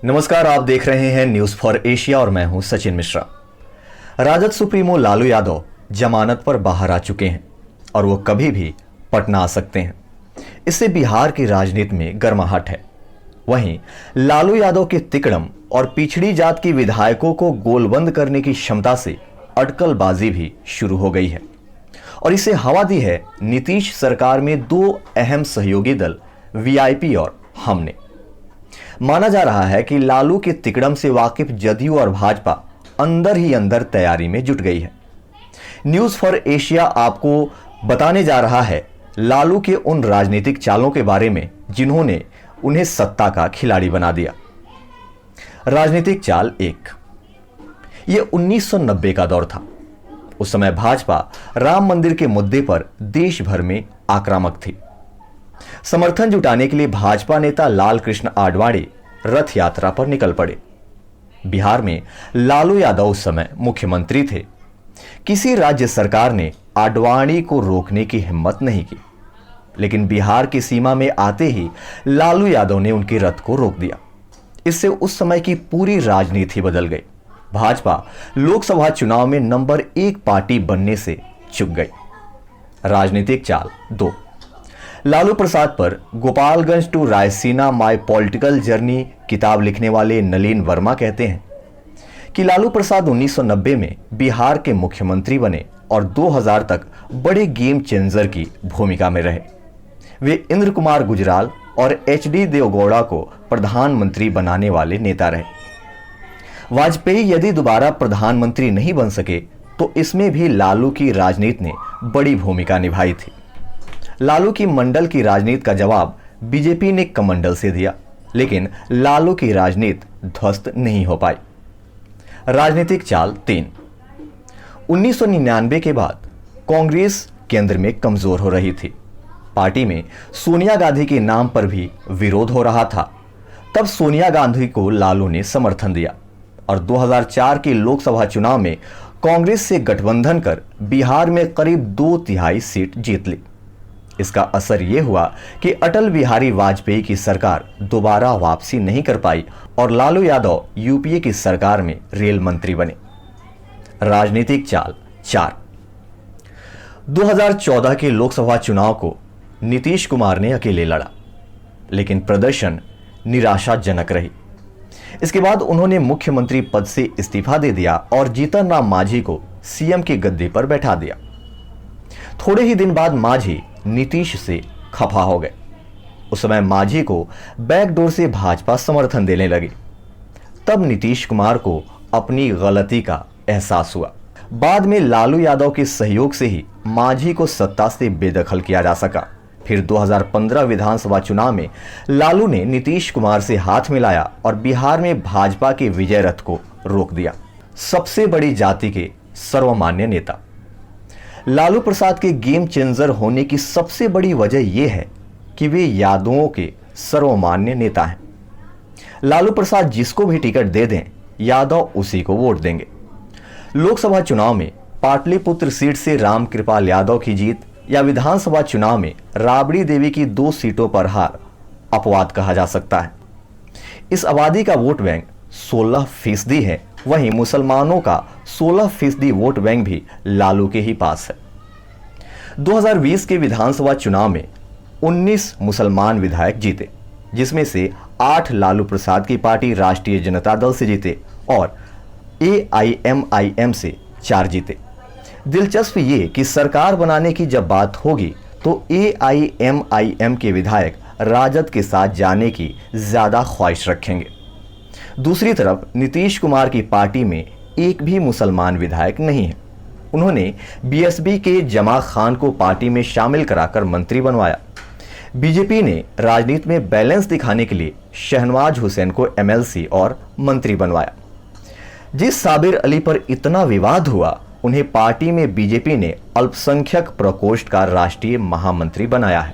नमस्कार, आप देख रहे हैं न्यूज फॉर एशिया और मैं हूं सचिन मिश्रा। राजद सुप्रीमो लालू यादव जमानत पर बाहर आ चुके हैं और वो कभी भी पटना आ सकते हैं। इससे बिहार की राजनीति में गर्माहट है। वहीं लालू यादव के तिकड़म और पिछड़ी जात की विधायकों को गोलबंद करने की क्षमता से अटकलबाजी भी शुरू हो गई है और इसे हवा दी है नीतीश सरकार में दो अहम सहयोगी दल वीआईपी और हमने। माना जा रहा है कि लालू के तिकड़म से वाकिफ जदयू और भाजपा अंदर ही अंदर तैयारी में जुट गई है। न्यूज फॉर एशिया आपको बताने जा रहा है लालू के उन राजनीतिक चालों के बारे में जिन्होंने उन्हें सत्ता का खिलाड़ी बना दिया। राजनीतिक चाल एक, यह 1990 का दौर था। उस समय भाजपा राम मंदिर के मुद्दे पर देश भर में आक्रामक थी। समर्थन जुटाने के लिए भाजपा नेता लाल कृष्ण आडवाणी रथ यात्रा पर निकल पड़े। बिहार में लालू यादव उस समय मुख्यमंत्री थे। किसी राज्य सरकार ने आडवाणी को रोकने की हिम्मत नहीं की, लेकिन बिहार की सीमा में आते ही लालू यादव ने उनके रथ को रोक दिया। इससे उस समय की पूरी राजनीति बदल गई। भाजपा लोकसभा चुनाव में नंबर 1 पार्टी बनने से चूक गई। राजनीतिक चाल 2, लालू प्रसाद पर Gopalganj to Raisina my political journey किताब लिखने वाले नलिन वर्मा कहते हैं कि लालू प्रसाद 1990 में बिहार के मुख्यमंत्री बने और 2000 तक बड़े गेम चेंजर की भूमिका में रहे। वे इंद्र कुमार गुजराल और एचडी देवगौड़ा को प्रधानमंत्री बनाने वाले नेता रहे। वाजपेयी यदि दोबारा प्रधानमंत्री नहीं बन सके तो इसमें भी लालू की राजनीति ने बड़ी भूमिका निभाई थी। लालू की मंडल की राजनीति का जवाब बीजेपी ने कमंडल से दिया, लेकिन लालू की राजनीति ध्वस्त नहीं हो पाई। राजनीतिक चाल 3, 1999 के बाद कांग्रेस केंद्र में कमजोर हो रही थी। पार्टी में सोनिया गांधी के नाम पर भी विरोध हो रहा था। तब सोनिया गांधी को लालू ने समर्थन दिया और 2004 के लोकसभा चुनाव में कांग्रेस से गठबंधन कर बिहार में करीब 2/3 सीट जीत ली। इसका असर यह हुआ कि अटल बिहारी वाजपेयी की सरकार दोबारा वापसी नहीं कर पाई और लालू यादव यूपीए की सरकार में रेल मंत्री बने। राजनीतिक चाल 4, 2014 के लोकसभा चुनाव को नीतीश कुमार ने अकेले लड़ा, लेकिन प्रदर्शन निराशाजनक रही। इसके बाद उन्होंने मुख्यमंत्री पद से इस्तीफा दे दिया और जीतन राम मांझी को सीएम की गद्दी पर बैठा दिया। थोड़े ही दिन बाद मांझी नीतीश से खफा हो गए। उस समय मांझी को बैकडोर से भाजपा समर्थन देने लगी। तब नीतीश कुमार को अपनी गलती का एहसास हुआ। बाद में लालू यादव के सहयोग से ही मांझी को सत्ता से बेदखल किया जा सका। फिर 2015 विधानसभा चुनाव में लालू ने नीतीश कुमार से हाथ मिलाया और बिहार में भाजपा के विजय रथ को रोक दिया। सबसे बड़ी जाति के सर्वमान्य नेता लालू प्रसाद के गेम चेंजर होने की सबसे बड़ी वजह यह है कि वे यादवों के सर्वमान्य नेता हैं। लालू प्रसाद जिसको भी टिकट दे दें, यादव उसी को वोट देंगे। लोकसभा चुनाव में पाटलिपुत्र सीट से रामकृपाल यादव की जीत या विधानसभा चुनाव में राबड़ी देवी की 2 सीटों पर हार अपवाद कहा जा सकता है। इस आबादी का वोट बैंक 16% है। वहीं मुसलमानों का 16% वोट बैंक भी लालू के ही पास है। 2020 के विधानसभा चुनाव में 19 मुसलमान विधायक जीते, जिसमें से 8 लालू प्रसाद की पार्टी राष्ट्रीय जनता दल से जीते और AIMIM से 4 जीते। दिलचस्प ये कि सरकार बनाने की जब बात होगी तो AIMIM के विधायक राजद के साथ जाने की ज्यादा ख्वाहिश रखेंगे। दूसरी तरफ नीतीश कुमार की पार्टी में एक भी मुसलमान विधायक नहीं है। उन्होंने BSB के जमा खान को पार्टी में शामिल कराकर मंत्री बनवाया। बीजेपी ने राजनीति में बैलेंस दिखाने के लिए शहनवाज हुसैन को MLC और मंत्री बनवाया। जिस साबिर अली पर इतना विवाद हुआ, उन्हें पार्टी में बीजेपी ने अल्पसंख्यक प्रकोष्ठ का राष्ट्रीय महामंत्री बनाया है।